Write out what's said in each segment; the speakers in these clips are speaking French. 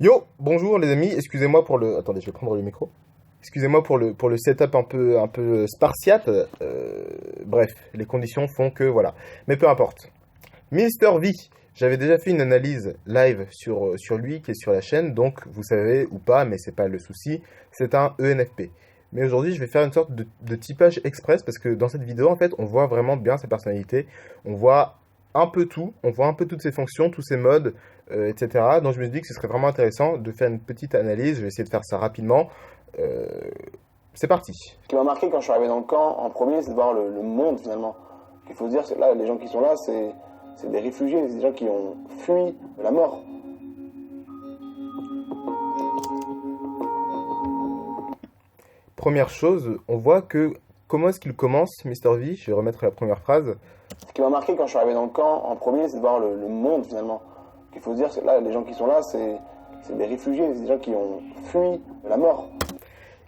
Yo, bonjour les amis, excusez-moi pour le... Attendez, je vais prendre le micro. Excusez-moi pour le setup un peu spartiate. Bref, les conditions font que voilà. Mais peu importe. Mister V, j'avais déjà fait une analyse live sur lui qui est sur la chaîne, donc vous savez ou pas, mais c'est pas le souci, c'est un ENFP. Mais aujourd'hui, je vais faire une sorte de typage express parce que dans cette vidéo, en fait, on voit vraiment bien sa personnalité. On voit un peu tout, on voit un peu toutes ses fonctions, tous ses modes, etc. Donc je me suis dit que ce serait vraiment intéressant de faire une petite analyse. Je vais essayer de faire ça rapidement. Euh, c'est parti. Ce qui m'a marqué quand je suis arrivé dans le camp en premier, c'est de voir le monde finalement. Il faut se dire, là, les gens qui sont là, c'est des réfugiés, c'est des gens qui ont fui la mort. Première chose, on voit que... Comment est-ce qu'il commence, Mister V? Je vais remettre la première phrase. Ce qui m'a marqué quand je suis arrivé dans le camp en premier, c'est de voir le monde finalement. Il faut se dire, là, les gens qui sont là, c'est des réfugiés, c'est des gens qui ont fui la mort.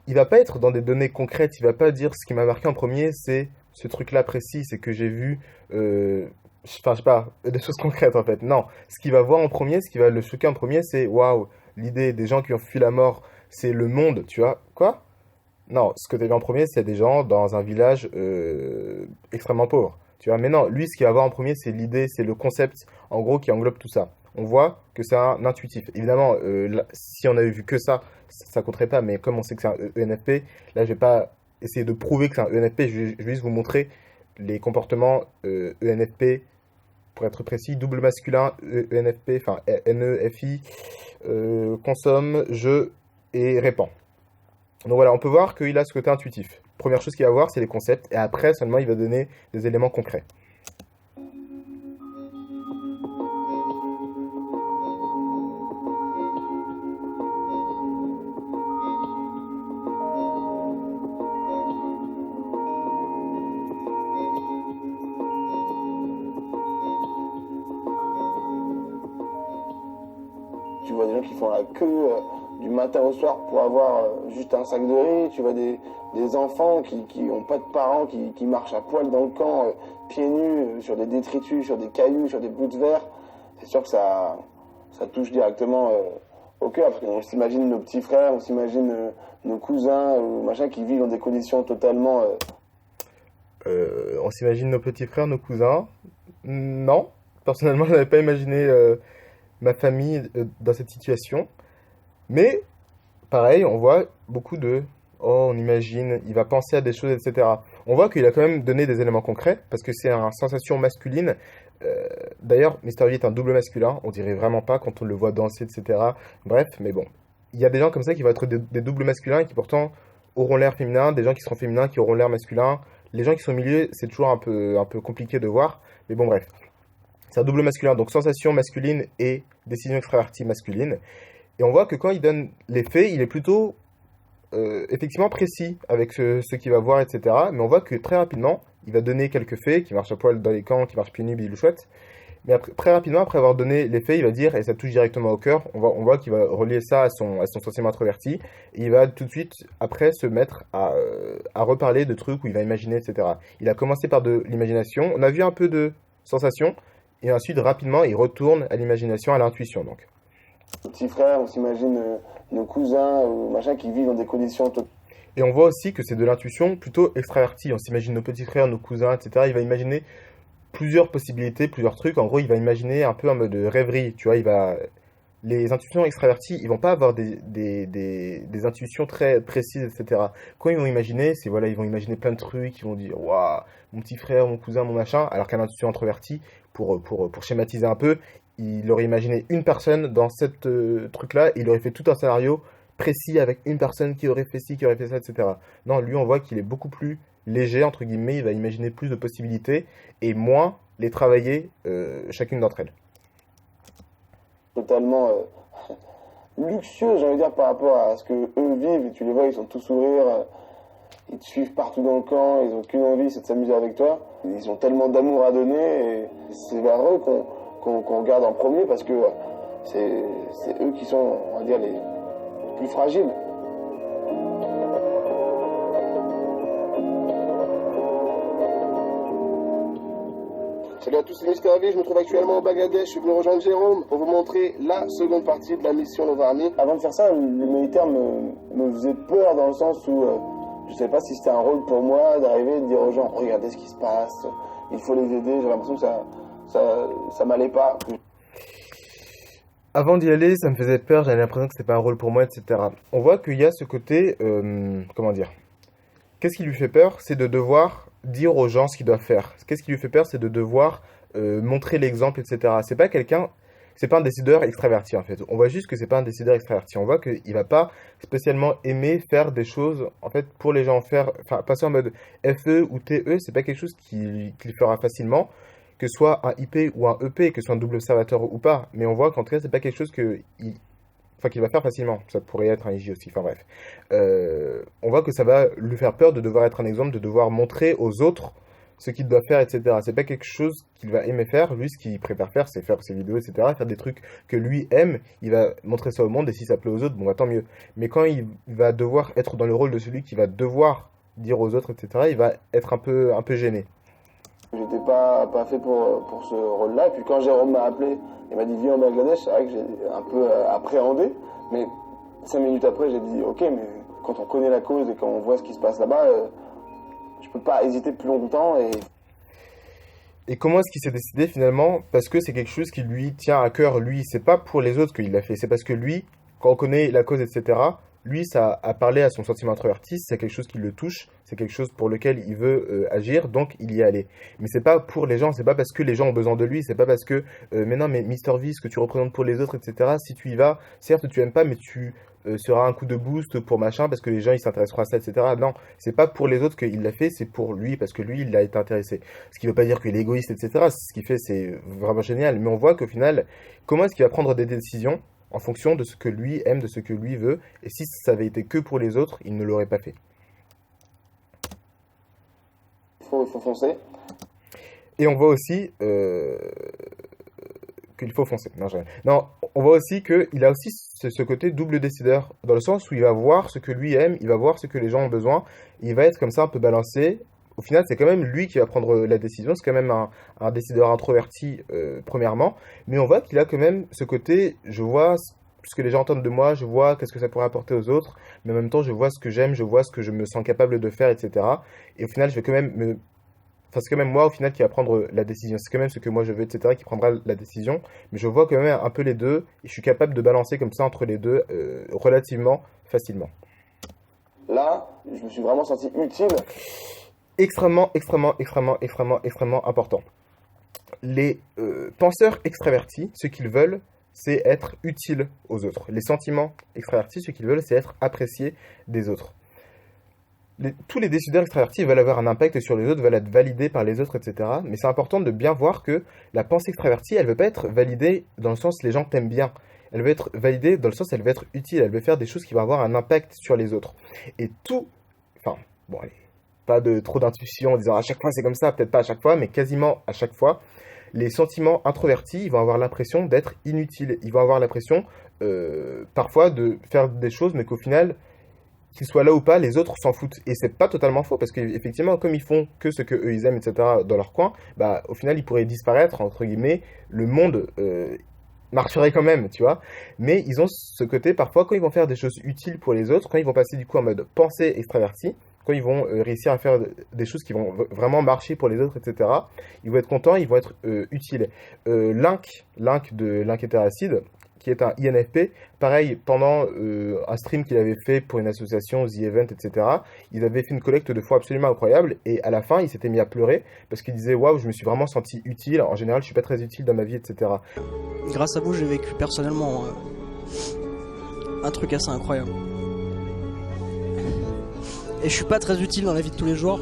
Il va pas être dans des données concrètes, il va pas dire ce qui m'a marqué en premier, c'est ce truc-là précis, c'est que j'ai vu, enfin je sais pas, des choses concrètes en fait. Non, ce qu'il va voir en premier, ce qui va le choquer en premier, c'est waouh, l'idée des gens qui ont fui la mort, c'est le monde, tu vois. Quoi? Non, ce que tu as vu en premier, c'est des gens dans un village extrêmement pauvre. Tu vois, mais non, lui, ce qu'il va voir en premier, c'est l'idée, c'est le concept, en gros, qui englobe tout ça. On voit que c'est un intuitif. Évidemment, si on avait vu que ça compterait pas, mais comme on sait que c'est un ENFP, là, je vais pas essayer de prouver que c'est un ENFP, je vais juste vous montrer les comportements ENFP, pour être précis, double masculin, ENFP, enfin NEFI, consomme, je et répand. Donc voilà, on peut voir qu'il a ce côté intuitif. Première chose qu'il va voir, c'est les concepts, et après seulement il va donner des éléments concrets. Tu vois des gens qui font la queue du matin au soir pour avoir juste un sac de riz. Tu vois des enfants qui ont pas de parents, qui marchent à poil dans le camp, pieds nus, sur des détritus, sur des cailloux, sur des bouts de verre. C'est sûr que ça touche directement au cœur, parce qu'on s'imagine nos petits frères, on s'imagine nos cousins ou machin qui vivent dans des conditions totalement... On s'imagine nos petits frères, nos cousins. Non, personnellement, je n'avais pas imaginé ma famille dans cette situation. Mais pareil, on voit beaucoup de oh, on imagine, il va penser à des choses, etc. On voit qu'il a quand même donné des éléments concrets parce que c'est une sensation masculine. D'ailleurs, Mister V est un double masculin, on dirait vraiment pas quand on le voit danser, etc. Bref, mais bon, il y a des gens comme ça qui vont être des doubles masculins et qui pourtant auront l'air féminin, des gens qui seront féminins qui auront l'air masculin. Les gens qui sont au milieu, c'est toujours un peu compliqué de voir, mais bon, bref. C'est un double masculin, donc sensation masculine et décision extravertie masculine. Et on voit que quand il donne les faits, il est plutôt effectivement précis avec ce qu'il va voir, etc. Mais on voit que très rapidement, il va donner quelques faits, qui marche à poil dans les camps, qui marche pieds nus, bidule chouette. Mais après, très rapidement, après avoir donné les faits, il va dire, et ça touche directement au cœur, on voit qu'il va relier ça à son sentiment introverti, et il va tout de suite, après, se mettre à reparler de trucs où il va imaginer, etc. Il a commencé par de l'imagination, on a vu un peu de sensation, et ensuite, rapidement, il retourne à l'imagination, à l'intuition, donc. nos petits frères, on s'imagine nos cousins ou machin qui vivent dans des conditions Et on voit aussi que c'est de l'intuition plutôt extravertie. On s'imagine nos petits frères, nos cousins, etc. Il va imaginer plusieurs possibilités, plusieurs trucs. En gros, il va imaginer un peu en mode rêverie. Tu vois, il va... Les intuitions extraverties, ils vont pas avoir des intuitions très précises, etc. Quand ils vont imaginer, c'est voilà, ils vont imaginer plein de trucs, ils vont dire waouh, mon petit frère, mon cousin, mon machin. Alors qu'un intuition introverti, pour schématiser un peu, il aurait imaginé une personne dans cette truc-là, et il aurait fait tout un scénario précis avec une personne qui aurait fait ci, qui aurait fait ça, etc. Non, lui, on voit qu'il est beaucoup plus léger, entre guillemets, il va imaginer plus de possibilités et moins les travailler chacune d'entre elles. totalement luxueux, j'ai envie de dire, par rapport à ce que eux vivent. Et tu les vois, ils sont tous sourires, ils te suivent partout dans le camp, ils ont qu'une envie, c'est de s'amuser avec toi. Ils ont tellement d'amour à donner, et c'est vers eux qu'on regarde en premier, parce que c'est eux qui sont, on va dire, les plus fragiles. Salut à tous, c'est Mister V, je me trouve actuellement au Bangladesh, je suis venu rejoindre Jérôme pour vous montrer la seconde partie de la mission Nova Army. Avant de faire ça, le militaire me faisait peur dans le sens où je ne savais pas si c'était un rôle pour moi d'arriver et de dire aux gens, regardez ce qui se passe, il faut les aider, j'avais l'impression que ça m'allait pas. Avant d'y aller, ça me faisait peur, j'avais l'impression que c'était pas un rôle pour moi, etc. On voit qu'il y a ce côté, comment dire, qu'est-ce qui lui fait peur? C'est de devoir dire aux gens ce qu'ils doivent faire. Qu'est-ce qui lui fait peur? C'est de devoir montrer l'exemple, etc. C'est pas un décideur extraverti en fait. On voit juste que c'est pas un décideur extraverti. On voit qu'il va pas spécialement aimer faire des choses en fait pour les gens, enfin passer en mode FE ou TE, c'est pas quelque chose qu'il fera facilement, que ce soit un IP ou un EP, que ce soit un double observateur ou pas. Mais on voit qu'en tout cas c'est pas quelque chose qu'il va faire facilement. Ça pourrait être un IJ aussi. Enfin bref, on voit que ça va lui faire peur de devoir être un exemple, de devoir montrer aux autres ce qu'il doit faire, etc. C'est pas quelque chose qu'il va aimer faire. Lui, ce qu'il préfère faire, c'est faire ses vidéos, etc. Faire des trucs que lui aime. Il va montrer ça au monde et si ça plaît aux autres, bon, bah, tant mieux. Mais quand il va devoir être dans le rôle de celui qui va devoir dire aux autres, etc., il va être un peu gêné. J'étais pas fait pour ce rôle-là. Et puis quand Jérôme m'a appelé et m'a dit viens au Bangladesh, c'est vrai que j'ai un peu appréhendé. Mais 5 minutes après, j'ai dit ok, mais quand on connaît la cause et quand on voit ce qui se passe là-bas, je peux pas hésiter plus longtemps. Et comment est-ce qu'il s'est décidé finalement? Parce que c'est quelque chose qui lui tient à cœur, lui. C'est pas pour les autres qu'il l'a fait. C'est parce que lui, quand on connaît la cause, etc., lui, ça a parlé à son sentiment introverti. C'est quelque chose qui le touche. C'est quelque chose pour lequel il veut agir. Donc, il y est allé. Mais c'est pas pour les gens. C'est pas parce que les gens ont besoin de lui. C'est pas parce que, mais non, mais Mister V, ce que tu représentes pour les autres, etc., si tu y vas, certes, tu aimes pas, mais tu sera un coup de boost pour machin parce que les gens ils s'intéresseront à ça, etc. Non, c'est pas pour les autres qu'il l'a fait, c'est pour lui parce que lui il a été intéressé. Ce qui veut pas dire qu'il est égoïste, etc. Ce qu'il fait c'est vraiment génial, mais on voit qu'au final, comment est-ce qu'il va prendre des décisions en fonction de ce que lui aime, de ce que lui veut, et si ça avait été que pour les autres, il ne l'aurait pas fait. Il faut foncer. Et on voit aussi qu'il faut foncer. Non, on voit aussi qu'il a aussi ce côté double décideur, dans le sens où il va voir ce que lui aime, il va voir ce que les gens ont besoin, il va être comme ça un peu balancé. Au final, c'est quand même lui qui va prendre la décision, c'est quand même un décideur introverti, premièrement, mais on voit qu'il a quand même ce côté, je vois ce que les gens entendent de moi, je vois qu'est-ce que ça pourrait apporter aux autres, mais en même temps, je vois ce que j'aime, je vois ce que je me sens capable de faire, etc. Et au final, je vais quand même Enfin, c'est quand même moi au final qui va prendre la décision. C'est quand même ce que moi je veux, etc., qui prendra la décision. Mais je vois quand même un peu les deux et je suis capable de balancer comme ça entre les deux relativement facilement. Là, je me suis vraiment senti utile. Extrêmement important. Les penseurs extravertis, ce qu'ils veulent, c'est être utile aux autres. Les sentiments extravertis, ce qu'ils veulent, c'est être apprécié des autres. Tous les décideurs extravertis veulent avoir un impact sur les autres, veulent être validés par les autres, etc. Mais c'est important de bien voir que la pensée extravertie, elle ne veut pas être validée dans le sens les gens t'aiment bien. Elle veut être validée dans le sens elle veut être utile, elle veut faire des choses qui vont avoir un impact sur les autres. Et allez, pas de trop d'intuition en disant à chaque fois c'est comme ça, peut-être pas à chaque fois, mais quasiment à chaque fois, les sentiments introvertis, ils vont avoir l'impression d'être inutiles. Ils vont avoir l'impression parfois de faire des choses, mais qu'au final, qu'ils soient là ou pas, les autres s'en foutent. Et c'est pas totalement faux, parce qu'effectivement, comme ils font que ce que eux ils aiment, etc., dans leur coin, bah, au final, ils pourraient disparaître, entre guillemets, le monde marcherait quand même, tu vois. Mais ils ont ce côté, parfois, quand ils vont faire des choses utiles pour les autres, quand ils vont passer du coup en mode pensée extravertie, quand ils vont réussir à faire des choses qui vont vraiment marcher pour les autres, etc., ils vont être contents, ils vont être utiles. Link de Link Hétéracide, qui est un INFP. Pareil, pendant un stream qu'il avait fait pour une association, The Event, etc., ils avaient fait une collecte de fonds absolument incroyable, et à la fin, il s'était mis à pleurer, parce qu'il disait « Waouh, je me suis vraiment senti utile, en général, je suis pas très utile dans ma vie, etc. » Grâce à vous, j'ai vécu personnellement un truc assez incroyable. Et je suis pas très utile dans la vie de tous les jours,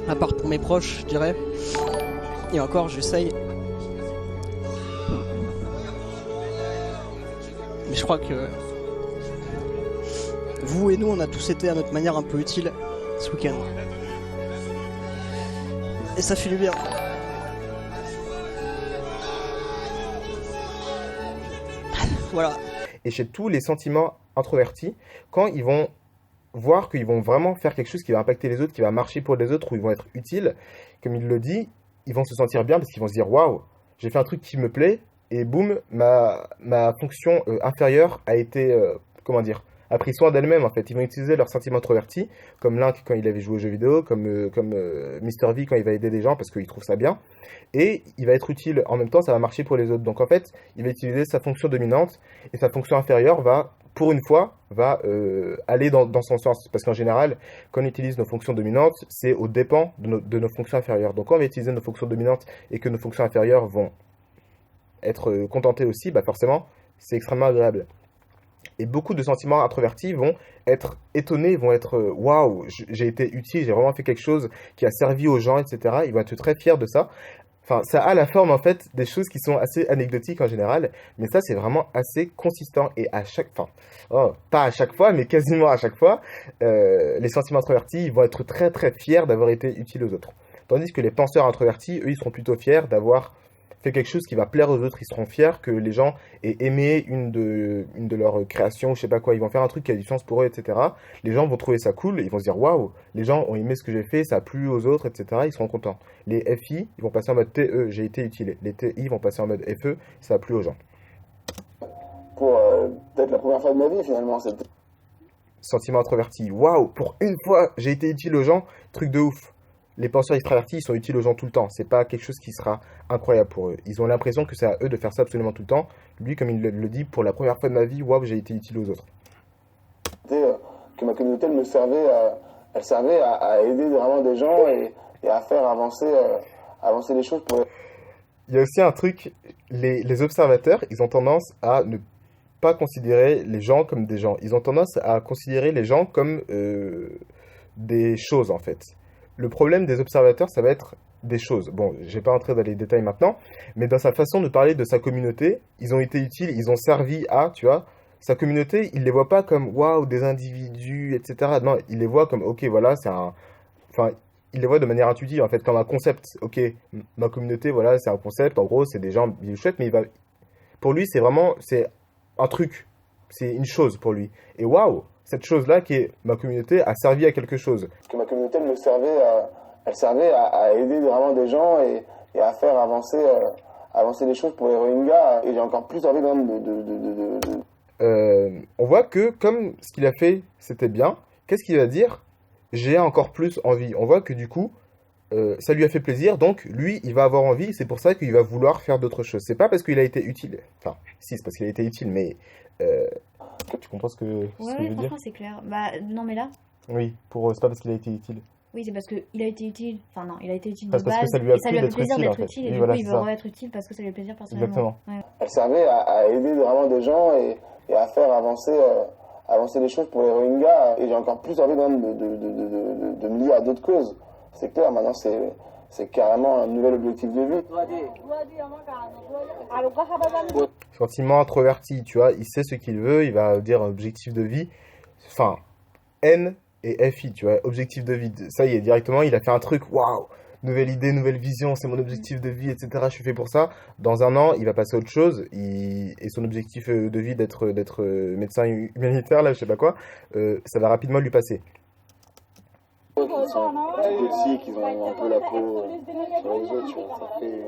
à part pour mes proches, je dirais. Et encore, j'essaye. Mais je crois que vous et nous, on a tous été à notre manière un peu utiles ce week-end. Et ça fait du bien. Voilà. Et chez tous les sentiments introvertis, quand ils vont voir qu'ils vont vraiment faire quelque chose qui va impacter les autres, qui va marcher pour les autres, où ils vont être utiles, comme il le dit, ils vont se sentir bien parce qu'ils vont se dire waouh, j'ai fait un truc qui me plaît, et boum, ma fonction inférieure a été, comment dire, a pris soin d'elle-même en fait. Ils vont utiliser leurs sentiments introvertis, comme Link quand il avait joué aux jeux vidéo, comme Mr. V quand il va aider des gens parce qu'il trouve ça bien, et il va être utile en même temps, ça va marcher pour les autres. Donc en fait, il va utiliser sa fonction dominante, et sa fonction inférieure va, pour une fois, va aller dans son sens. Parce qu'en général, quand on utilise nos fonctions dominantes, c'est aux dépens de nos fonctions inférieures. Donc quand on va utiliser nos fonctions dominantes et que nos fonctions inférieures vont être contentées aussi, bah forcément, c'est extrêmement agréable. Et beaucoup de sentiments introvertis vont être étonnés, vont être waouh, j'ai été utile, j'ai vraiment fait quelque chose qui a servi aux gens, etc. Ils vont être très fiers de ça. Enfin, ça a la forme en fait des choses qui sont assez anecdotiques en général, mais ça c'est vraiment assez consistant et à chaque, enfin, pas à chaque fois, mais quasiment à chaque fois, les sentiments introvertis ils vont être très très fiers d'avoir été utiles aux autres. Tandis que les penseurs introvertis, eux, ils seront plutôt fiers d'avoir fait quelque chose qui va plaire aux autres, ils seront fiers que les gens aient aimé une de leurs créations, je sais pas quoi, ils vont faire un truc qui a du sens pour eux, etc. Les gens vont trouver ça cool, ils vont se dire waouh, les gens ont aimé ce que j'ai fait, ça a plu aux autres, etc. Ils seront contents. Les FI, ils vont passer en mode TE, j'ai été utile. Les TI vont passer en mode FE, ça a plu aux gens. Pour peut-être la première fois de ma vie, finalement. Sentiment introverti, waouh, pour une fois, j'ai été utile aux gens, truc de ouf. Les penseurs extravertis, ils sont utiles aux gens tout le temps. C'est pas quelque chose qui sera incroyable pour eux. Ils ont l'impression que c'est à eux de faire ça absolument tout le temps. Lui, comme il le dit, pour la première fois de ma vie, waouh, j'ai été utile aux autres. Que ma communauté elle me servait, elle servait à aider vraiment des gens et à faire avancer les choses pour. Il y a aussi un truc, les observateurs, ils ont tendance à ne pas considérer les gens comme des gens. Ils ont tendance à considérer les gens comme des choses en fait. Le problème des observateurs, ça va être des choses. Bon, je vais pas entrer dans les détails maintenant, mais dans sa façon de parler de sa communauté, ils ont été utiles, ils ont servi à, tu vois, sa communauté, il les voit pas comme waouh, des individus, etc. Non, il les voit comme ok, voilà, c'est un. Enfin, il les voit de manière intuitive, en fait, comme un concept. Ok, ma communauté, voilà, c'est un concept, en gros, c'est des gens chouettes, mais pour lui, c'est vraiment, c'est un truc, c'est une chose pour lui. Et waouh, cette chose-là qui est ma communauté a servi à quelque chose. Que ma communauté elle me servait, elle servait à aider vraiment des gens et à faire avancer les choses pour les Rohingyas. Et j'ai encore plus envie on voit que comme ce qu'il a fait, c'était bien, qu'est-ce qu'il va dire? J'ai encore plus envie. On voit que du coup, ça lui a fait plaisir, donc lui, il va avoir envie, c'est pour ça qu'il va vouloir faire d'autres choses. C'est pas parce qu'il a été utile. Enfin, si, c'est parce qu'il a été utile, mais tu comprends ce que Ouais, je ouais, veux dire? franchement, c'est clair. Bah, non, mais là, Oui, c'est pas parce qu'il a été utile. oui, c'est parce qu'il a été utile. Enfin, non, il a été utile Parce de que base. ça lui a Et ça plu lui a fait d'être plaisir utile, en d'être fait. utile. Oui, Et du voilà, coup, il c'est veut ça. re-être utile parce que ça lui fait plaisir personnellement. Exactement. Ouais. Elle servait à aider vraiment des gens et à faire avancer les choses pour les Rohingyas. Et j'ai encore plus envie de me lier à d'autres causes. C'est clair, maintenant c'est carrément un nouvel objectif de vie. Sentiment introverti, tu vois, il sait ce qu'il veut, il va dire objectif de vie. Enfin, N et FI, tu vois, objectif de vie. Ça y est, directement, il a fait un truc, waouh, nouvelle idée, nouvelle vision, c'est mon objectif de vie, etc. Je suis fait pour ça. Dans un an, il va passer à autre chose. Et son objectif de vie d'être médecin humanitaire, là, je sais pas quoi, ça va rapidement lui passer. Qui sont toxiques, ils ont un peu la peau sur les autres, tu vois, ça fait.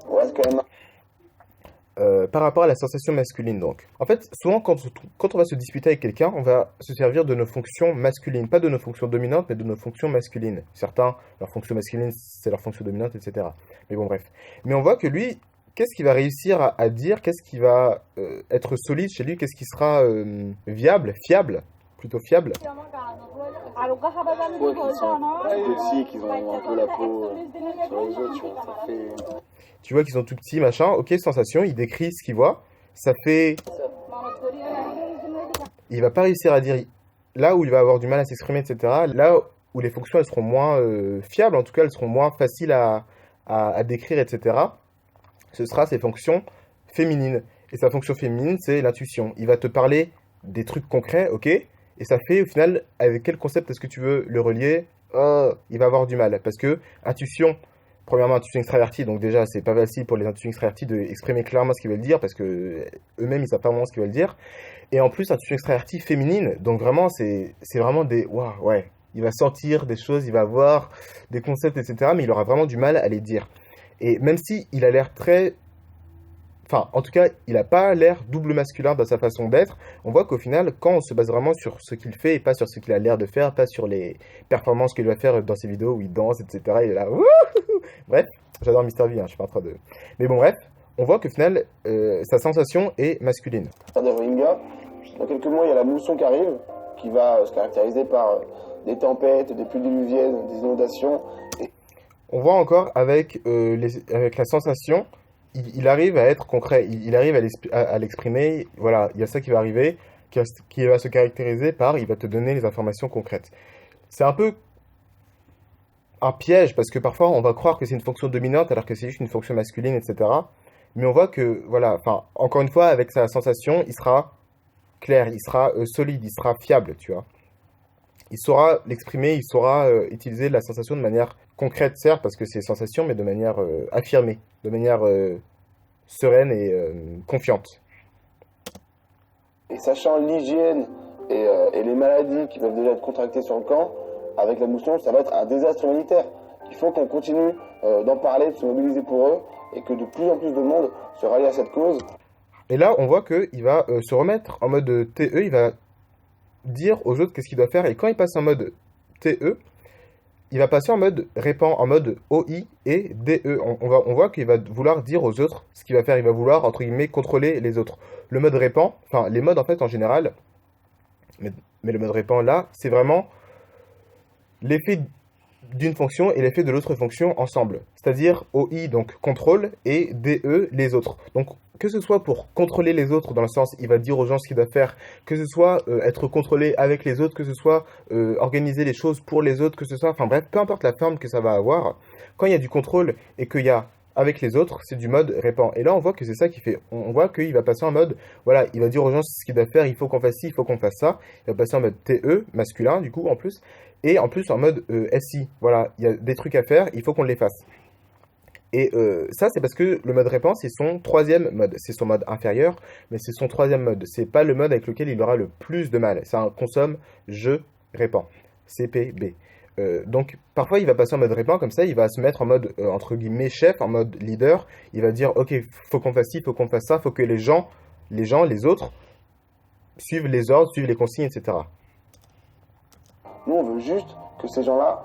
Ouais, c'est quand même. Par rapport à la sensation masculine, donc. En fait, souvent, quand on va se disputer avec quelqu'un, on va se servir de nos fonctions masculines. Pas de nos fonctions dominantes, mais de nos fonctions masculines. Certains, leur fonction masculine, c'est leur fonction dominante, etc. Mais bon, bref. Mais on voit que lui, qu'est-ce qu'il va réussir à dire? Qu'est-ce qui va être solide chez lui? Qu'est-ce qui sera viable, fiable? Plutôt fiable. Ouais, qui sont toxiques, ils ont un peu la peau sur les autres, tu vois, ça fait. Tu vois qu'ils sont tout petits, machin. Ok, sensation, il décrit ce qu'il voit. Ça fait. Il va pas réussir à dire là où il va avoir du mal à s'exprimer, etc. Là où les fonctions elles seront moins fiables, en tout cas elles seront moins faciles à décrire, etc. Ce sera ses fonctions féminines. Et sa fonction féminine, c'est l'intuition. Il va te parler des trucs concrets, ok? Et ça fait au final, avec quel concept est-ce que tu veux le relier? Il va avoir du mal. Parce que intuition, premièrement, intuition extravertie, donc déjà, c'est pas facile pour les intuitions extraverties d'exprimer clairement ce qu'ils veulent dire, parce que eux-mêmes, ils savent pas vraiment ce qu'ils veulent dire. Et en plus, intuition extravertie féminine, donc vraiment, c'est vraiment des... Waouh, ouais. Il va sentir des choses, il va avoir des concepts, etc., mais il aura vraiment du mal à les dire. Et même si il a l'air très... Enfin, en tout cas, il n'a pas l'air double masculin dans sa façon d'être. On voit qu'au final, quand on se base vraiment sur ce qu'il fait et pas sur ce qu'il a l'air de faire, pas sur les performances qu'il va faire dans ses vidéos où il danse, etc., il est là... Wouhou. Bref, j'adore Mister V, hein, je suis pas en train de... Mais bon, bref, on voit qu'au final, sa sensation est masculine. Des Rohingyas. Dans quelques mois, il y a la mousson qui arrive, qui va se caractériser par des tempêtes, des pluies diluviennes, des inondations. Et... On voit encore avec la sensation, il arrive à être concret, il arrive à l'exprimer. Voilà, il y a ça qui va arriver, qui va se caractériser par, il va te donner les informations concrètes. C'est un peu un piège, parce que parfois on va croire que c'est une fonction dominante alors que c'est juste une fonction masculine, etc. Mais on voit que, voilà, enfin, encore une fois, avec sa sensation, il sera clair, il sera solide, il sera fiable, tu vois. Il saura l'exprimer, il saura utiliser la sensation de manière concrète, certes, parce que c'est sensation, mais de manière affirmée, de manière sereine et confiante. Et sachant l'hygiène et les maladies qui peuvent déjà être contractées sur le camp, avec la mousson, ça va être un désastre humanitaire. Il faut qu'on continue d'en parler, de se mobiliser pour eux, et que de plus en plus de monde se rallie à cette cause. Et là, on voit qu'il va se remettre en mode TE, il va dire aux autres qu'est-ce qu'il doit faire, et quand il passe en mode TE, il va passer en mode répand, en mode OI et DE. On voit qu'il va vouloir dire aux autres ce qu'il va faire, il va vouloir, entre guillemets, contrôler les autres. Le mode répand, enfin, les modes en fait en général, mais le mode répand là, c'est vraiment l'effet d'une fonction et l'effet de l'autre fonction ensemble. C'est-à-dire OI, donc contrôle, et DE, les autres. Donc, que ce soit pour contrôler les autres, dans le sens, il va dire aux gens ce qu'ils doivent faire, que ce soit être contrôlé avec les autres, que ce soit organiser les choses pour les autres, que ce soit, enfin bref, peu importe la forme que ça va avoir, quand il y a du contrôle et qu'il y a avec les autres, c'est du mode répand. Et là, on voit que c'est ça qui fait. On voit qu'il va passer en mode, voilà, il va dire aux gens ce qu'ils doivent faire, il faut qu'on fasse ci, il faut qu'on fasse ça. Il va passer en mode TE, masculin, du coup, en plus. Et en plus, en mode SI. Voilà, il y a des trucs à faire, il faut qu'on les fasse. Et ça, c'est parce que le mode répand, c'est son troisième mode. C'est son mode inférieur, mais c'est son troisième mode. C'est pas le mode avec lequel il aura le plus de mal. C'est un consomme, je répands. CPB. Donc, parfois, il va passer en mode répand, comme ça, il va se mettre en mode, entre guillemets, chef, en mode leader. Il va dire, ok, faut qu'on fasse ci, faut qu'on fasse ça, faut que les autres, suivent les ordres, suivent les consignes, etc. Nous, on veut juste que ces gens-là,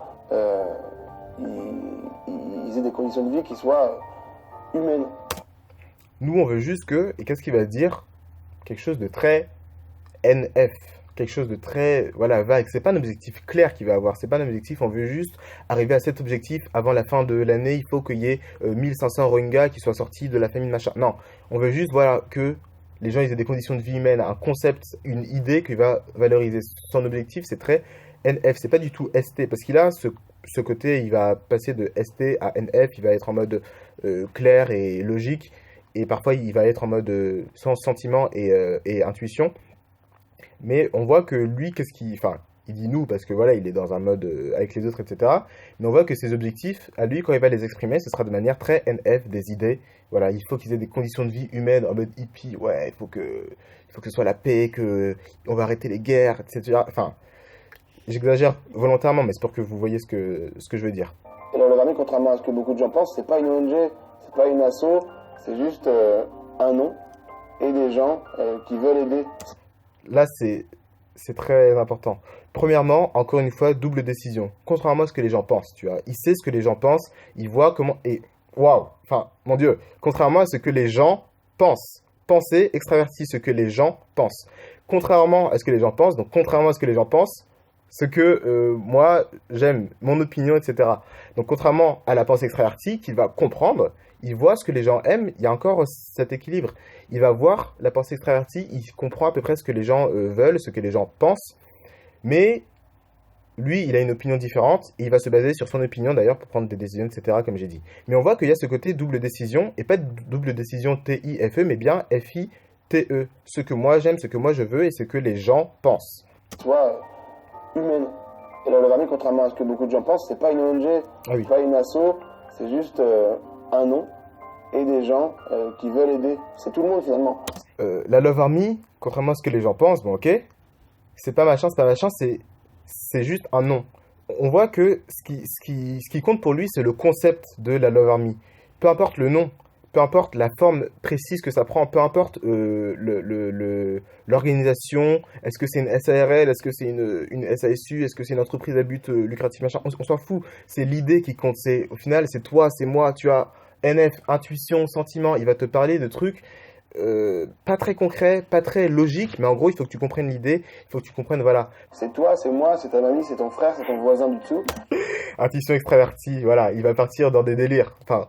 ils aient des conditions de vie qui soient humaines. Nous, on veut juste que, et qu'est-ce qu'il va dire? Quelque chose de très NF. Quelque chose de très, voilà, vague. C'est pas un objectif clair qu'il va avoir. C'est pas un objectif, on veut juste arriver à cet objectif avant la fin de l'année. Il faut qu'il y ait 1500 Rohingyas qui soient sortis de la famine, machin. Non, on veut juste, voilà, que les gens ils aient des conditions de vie humaines, un concept, une idée qu'il va valoriser. Son objectif, c'est très NF. C'est pas du tout ST, parce qu'il a ce côté, il va passer de ST à NF. Il va être en mode clair et logique. Et parfois, il va être en mode sans sentiment et intuition. Mais on voit que lui, enfin, il dit nous parce que voilà, il est dans un mode avec les autres, etc. Mais on voit que ses objectifs, à lui, quand il va les exprimer, ce sera de manière très NF, des idées. Voilà, il faut qu'ils aient des conditions de vie humaines en mode hippie. Ouais, il faut que ce soit la paix, on va arrêter les guerres, etc. Enfin, j'exagère volontairement, mais c'est pour que vous voyez ce que je veux dire. Et le Army, contrairement à ce que beaucoup de gens pensent, c'est pas une ONG, c'est pas une asso, c'est juste un nom et des gens qui veulent aider. Là, c'est très important. Premièrement, encore une fois, double décision. Contrairement à ce que les gens pensent, tu vois. Il sait ce que les gens pensent, il voit comment... Et waouh, enfin, mon Dieu, contrairement à ce que les gens pensent. Pensez, extraverti, ce que les gens pensent. Contrairement à ce que les gens pensent, donc contrairement à ce que les gens pensent, ce que moi, j'aime, mon opinion, etc. Donc contrairement à la pensée extravertie, qu'il va comprendre, il voit ce que les gens aiment, il y a encore cet équilibre. Il va voir la pensée extravertie, il comprend à peu près ce que les gens veulent, ce que les gens pensent, mais lui, il a une opinion différente, et il va se baser sur son opinion d'ailleurs pour prendre des décisions, etc., comme j'ai dit. Mais on voit qu'il y a ce côté double décision, et pas double décision T-I-F-E, mais bien F-I-T-E. Ce que moi j'aime, ce que moi je veux, et ce que les gens pensent. Soit humaine. Et le Army, contrairement à ce que beaucoup de gens pensent, c'est pas une ONG, Ah oui. c'est pas une asso, C'est juste un nom et des gens qui veulent aider. C'est tout le monde finalement. La Love Army, contrairement à ce que les gens pensent, bon ok, c'est pas machin, c'est juste un nom. On voit que ce qui compte pour lui, c'est le concept de la Love Army. Peu importe le nom, peu importe la forme précise que ça prend, peu importe l'organisation, est-ce que c'est une SARL, est-ce que c'est une SASU, est-ce que c'est une entreprise à but lucratif, machin, on s'en fout. C'est l'idée qui compte. Au final, c'est toi, c'est moi, tu as NF, intuition, sentiment, il va te parler de trucs pas très concrets, pas très logiques, mais en gros, il faut que tu comprennes l'idée, il faut que tu comprennes, voilà. C'est toi, c'est moi, c'est ta mamie, c'est ton frère, c'est ton voisin du dessous. Intuition extravertie, voilà, il va partir dans des délires. Enfin,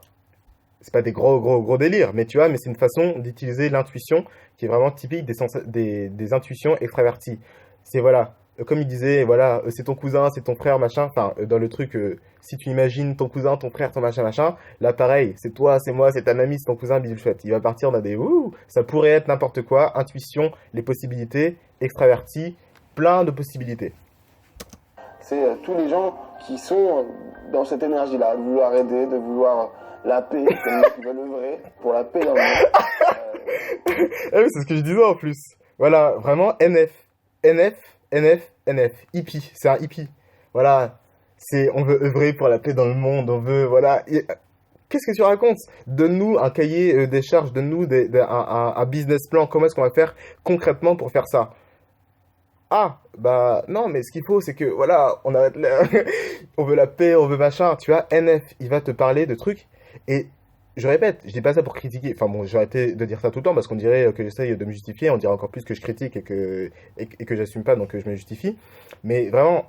c'est pas des gros délires, mais tu vois, mais c'est une façon d'utiliser l'intuition qui est vraiment typique des intuitions extraverties. C'est voilà, comme il disait, voilà, c'est ton cousin, c'est ton frère, machin. Enfin, dans le truc, si tu imagines ton cousin, ton frère, ton machin, là pareil, c'est toi, c'est moi, c'est ta mamie, c'est ton cousin, bidule chouette. Il va partir dans des ouh, ça pourrait être n'importe quoi, intuition, les possibilités, extraverti, plein de possibilités. C'est tous les gens qui sont dans cette énergie-là, de vouloir aider, de vouloir la paix, qui veulent œuvrer pour la paix dans le monde. Ah oui, c'est ce que je disais en plus. Voilà, vraiment NF. NF. Hippie, c'est un hippie. Voilà, on veut œuvrer pour la paix dans le monde, on veut, voilà. Qu'est-ce que tu racontes? Donne-nous un cahier des charges, donne-nous un business plan, comment est-ce qu'on va faire concrètement pour faire ça? Ah, bah non, mais ce qu'il faut, c'est que, voilà, on veut la paix, on veut machin, tu vois, NF, il va te parler de trucs, et je répète, je dis pas ça pour critiquer, enfin bon, j'ai arrêté de dire ça tout le temps, parce qu'on dirait que j'essaye de me justifier, on dirait encore plus que je critique et que j'assume pas, donc je me justifie, mais vraiment,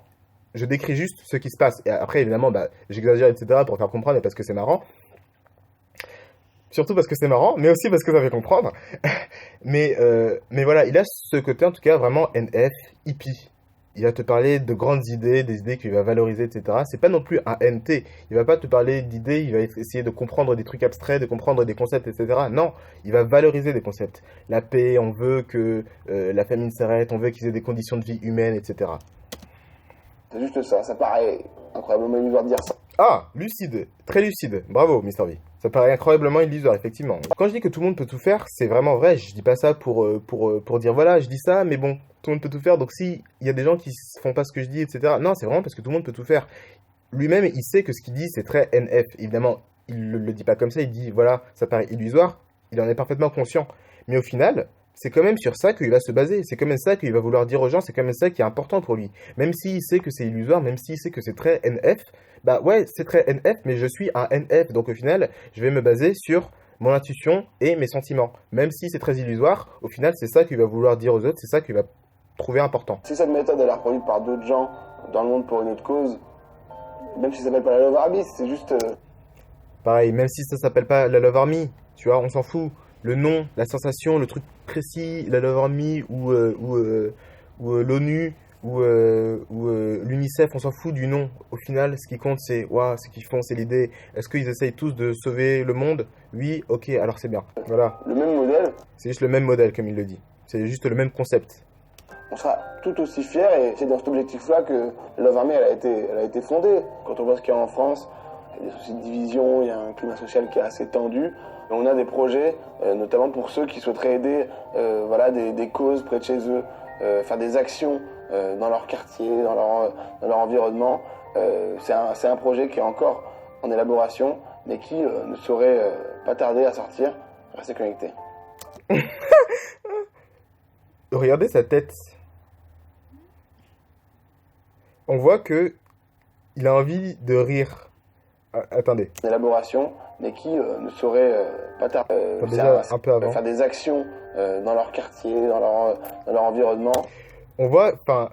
je décris juste ce qui se passe, et après, évidemment, bah, j'exagère, etc., pour faire comprendre, et parce que c'est marrant, surtout parce que c'est marrant, mais aussi parce que ça fait comprendre. Mais voilà, il a ce côté, en tout cas, vraiment NF, hippie. Il va te parler de grandes idées, des idées qu'il va valoriser, etc. C'est pas non plus un NT. Il va pas te parler d'idées, il va essayer de comprendre des trucs abstraits, de comprendre des concepts, etc. Non, il va valoriser des concepts. La paix, on veut que la famine s'arrête, on veut qu'ils aient des conditions de vie humaines, etc. C'est juste ça, ça paraît incroyablement illusoire de dire ça. Ah, lucide, très lucide. Bravo, Mister V. Ça paraît incroyablement illusoire, effectivement. Quand je dis que tout le monde peut tout faire, c'est vraiment vrai. Je dis pas ça pour dire voilà, je dis ça, mais bon, tout le monde peut tout faire. Donc si il y a des gens qui font pas ce que je dis, etc. Non, c'est vraiment parce que tout le monde peut tout faire. Lui-même, il sait que ce qu'il dit, c'est très NF. Évidemment, il le dit pas comme ça. Il dit voilà, ça paraît illusoire. Il en est parfaitement conscient. Mais au final, c'est quand même sur ça qu'il va se baser. C'est quand même ça qu'il va vouloir dire aux gens. C'est quand même ça qui est important pour lui. Même s'il sait que c'est illusoire, même s'il sait que c'est très NF, bah ouais, c'est très NF, mais je suis un NF. Donc au final, je vais me baser sur mon intuition et mes sentiments. Même si c'est très illusoire, au final, c'est ça qu'il va vouloir dire aux autres. C'est ça qu'il va trouver important. Si cette méthode elle est reproduite par d'autres gens dans le monde pour une autre cause, même si ça s'appelle pas la Love Army, c'est juste... Pareil, même si ça s'appelle pas la Love Army, tu vois, on s'en fout. Le nom, la sensation, le truc précis, la Love Army ou l'ONU ou l'UNICEF, on s'en fout du nom. Au final, ce qui compte, c'est ce qu'ils font, c'est l'idée. Est-ce qu'ils essayent tous de sauver le monde? Oui, ok, alors c'est bien. Voilà. Le même modèle. C'est juste le même modèle, comme il le dit. C'est juste le même concept. On sera tout aussi fiers et c'est dans cet objectif-là que Love Army elle a été fondée. Quand on voit ce qu'il y a en France, il y a des soucis de division, il y a un climat social qui est assez tendu. On a des projets, notamment pour ceux qui souhaiteraient aider des causes près de chez eux, faire des actions dans leur quartier, dans leur environnement. C'est un projet qui est encore en élaboration, mais qui ne saurait pas tarder à sortir. Restez connectés. Regardez sa tête. On voit que il a envie de rire. Attendez. Élaboration, mais qui ne saurait pas tarder un peu avant. Faire des actions dans leur quartier, dans leur environnement. On voit, enfin,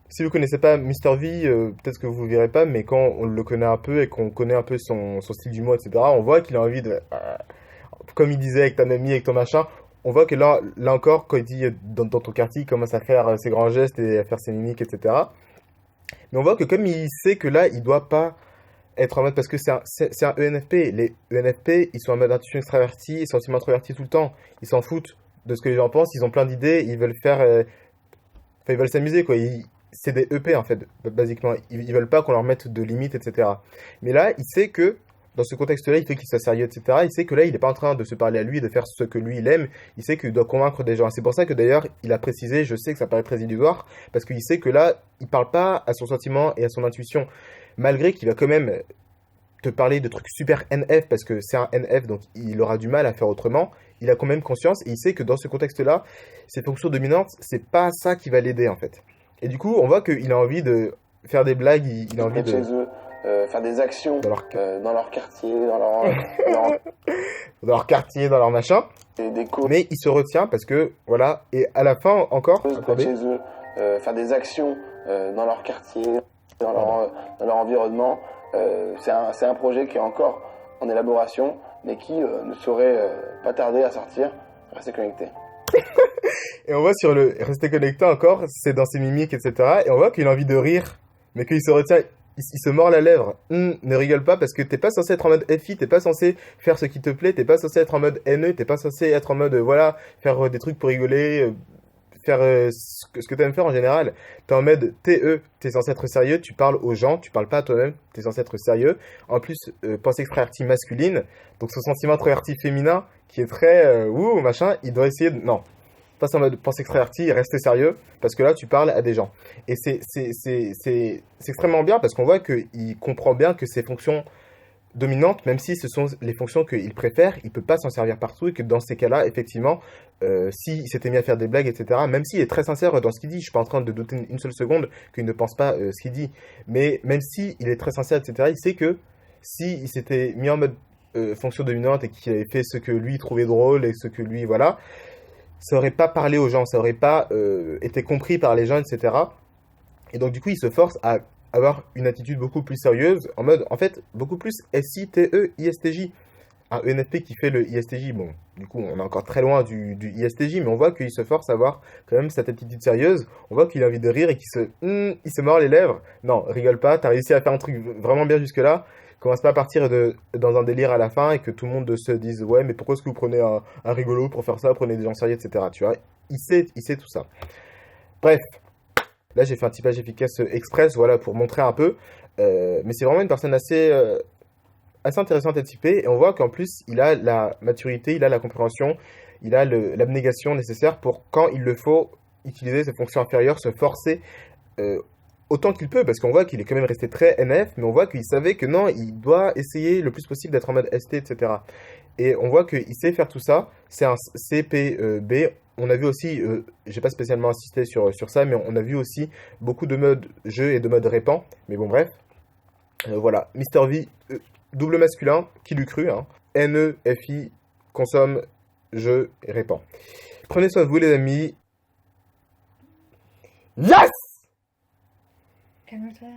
si vous connaissez pas Mister V, peut-être que vous ne verrez pas, mais quand on le connaît un peu et qu'on connaît un peu son style d'humour, etc., on voit qu'il a envie de... comme il disait avec ta mamie, avec ton machin, on voit que là encore, quand il dit dans ton quartier, il commence à faire ses grands gestes et à faire ses mimiques, etc. Mais on voit que comme il sait que là, il doit pas être en mode... Parce que c'est un ENFP. Les ENFP, ils sont en mode intuition extravertie, sentiment introverti tout le temps. Ils s'en foutent de ce que les gens pensent, ils ont plein d'idées, ils veulent faire... Enfin, ils veulent s'amuser, quoi. C'est des EP, en fait, basiquement. Ils veulent pas qu'on leur mette de limites, etc. Mais là, il sait que dans ce contexte-là, il faut qu'il soit sérieux, etc. Il sait que là, il n'est pas en train de se parler à lui, de faire ce que lui, il aime. Il sait qu'il doit convaincre des gens. C'est pour ça que d'ailleurs, il a précisé, je sais que ça paraît très illusoire, parce qu'il sait que là, il parle pas à son sentiment et à son intuition. Malgré qu'il va quand même te parler de trucs super NF, parce que c'est un NF, donc il aura du mal à faire autrement. Il a quand même conscience et il sait que dans ce contexte-là, ses fonctions dominantes, c'est pas ça qui va l'aider, en fait. Et du coup, on voit qu'il a envie de faire des blagues, il a envie de... chez eux, faire des actions Dans leur, dans leur quartier, dans dans leur quartier, dans leur machin. des causes Mais il se retient parce que, voilà, et à la fin encore, près de attendez, chez eux, faire des actions dans leur quartier, dans leur environnement. C'est un projet qui est encore en élaboration, mais qui ne saurait pas tarder à sortir. Restez connectés. et on voit sur le rester connecté encore, c'est dans ses mimiques, etc. Et on voit qu'il a envie de rire, mais qu'il se retient, il se mord la lèvre. Ne rigole pas parce que t'es pas censé être en mode FI, t'es pas censé faire ce qui te plaît, t'es pas censé être en mode haineux, t'es pas censé être en mode, voilà, faire des trucs pour rigoler, faire ce que t'aimes faire en général. T'es en mode TE, t'es censé être sérieux, tu parles aux gens, tu parles pas à toi-même, t'es censé être sérieux. En plus, pensée extravertie masculine, donc son sentiment introverti féminin, qui est très ouh, machin, il doit essayer de... Non, passe en mode pensée extravertie, rester sérieux, parce que là, tu parles à des gens. Et c'est extrêmement bien, parce qu'on voit qu'il comprend bien que ses fonctions dominantes, même si ce sont les fonctions qu'il préfère, il peut pas s'en servir partout, et que dans ces cas-là, effectivement, s'il s'était mis à faire des blagues, etc., même s'il est très sincère dans ce qu'il dit, je suis pas en train de douter une seule seconde qu'il ne pense pas ce qu'il dit, mais même s'il est très sincère, etc., il sait que s'il s'était mis en mode fonction dominante et qu'il avait fait ce que lui trouvait drôle et ce que lui, voilà, ça aurait pas parlé aux gens, ça aurait pas été compris par les gens, etc. Et donc du coup, il se force à avoir une attitude beaucoup plus sérieuse, en mode, en fait, beaucoup plus SITE-ISTJ. Un ENFP qui fait le ISTJ, bon, du coup, on est encore très loin du ISTJ, mais on voit qu'il se force à avoir quand même cette attitude sérieuse. On voit qu'il a envie de rire et il se mord les lèvres. Non, rigole pas, t'as réussi à faire un truc vraiment bien jusque-là. Commence pas à partir dans un délire à la fin et que tout le monde se dise ouais, mais pourquoi est-ce que vous prenez un rigolo pour faire ça, prenez des gens sérieux, etc. Tu vois, il sait tout ça. Bref, là j'ai fait un typage efficace express, voilà, pour montrer un peu. Mais c'est vraiment une personne assez intéressante à typer et on voit qu'en plus il a la maturité, il a la compréhension, il a l'abnégation nécessaire pour quand il le faut utiliser ses fonctions inférieures, se forcer autant qu'il peut, parce qu'on voit qu'il est quand même resté très NF, mais on voit qu'il savait que non, il doit essayer le plus possible d'être en mode ST, etc. Et on voit qu'il sait faire tout ça, c'est un CPB. On a vu aussi, j'ai pas spécialement insisté sur ça, mais on a vu aussi beaucoup de modes jeu et de modes répand, mais bon bref. Voilà, Mister V, double masculin, qui l'eût cru, hein. NE, FI, consomme, jeu et répand. Prenez soin de vous les amis. Yes! Calme-toi.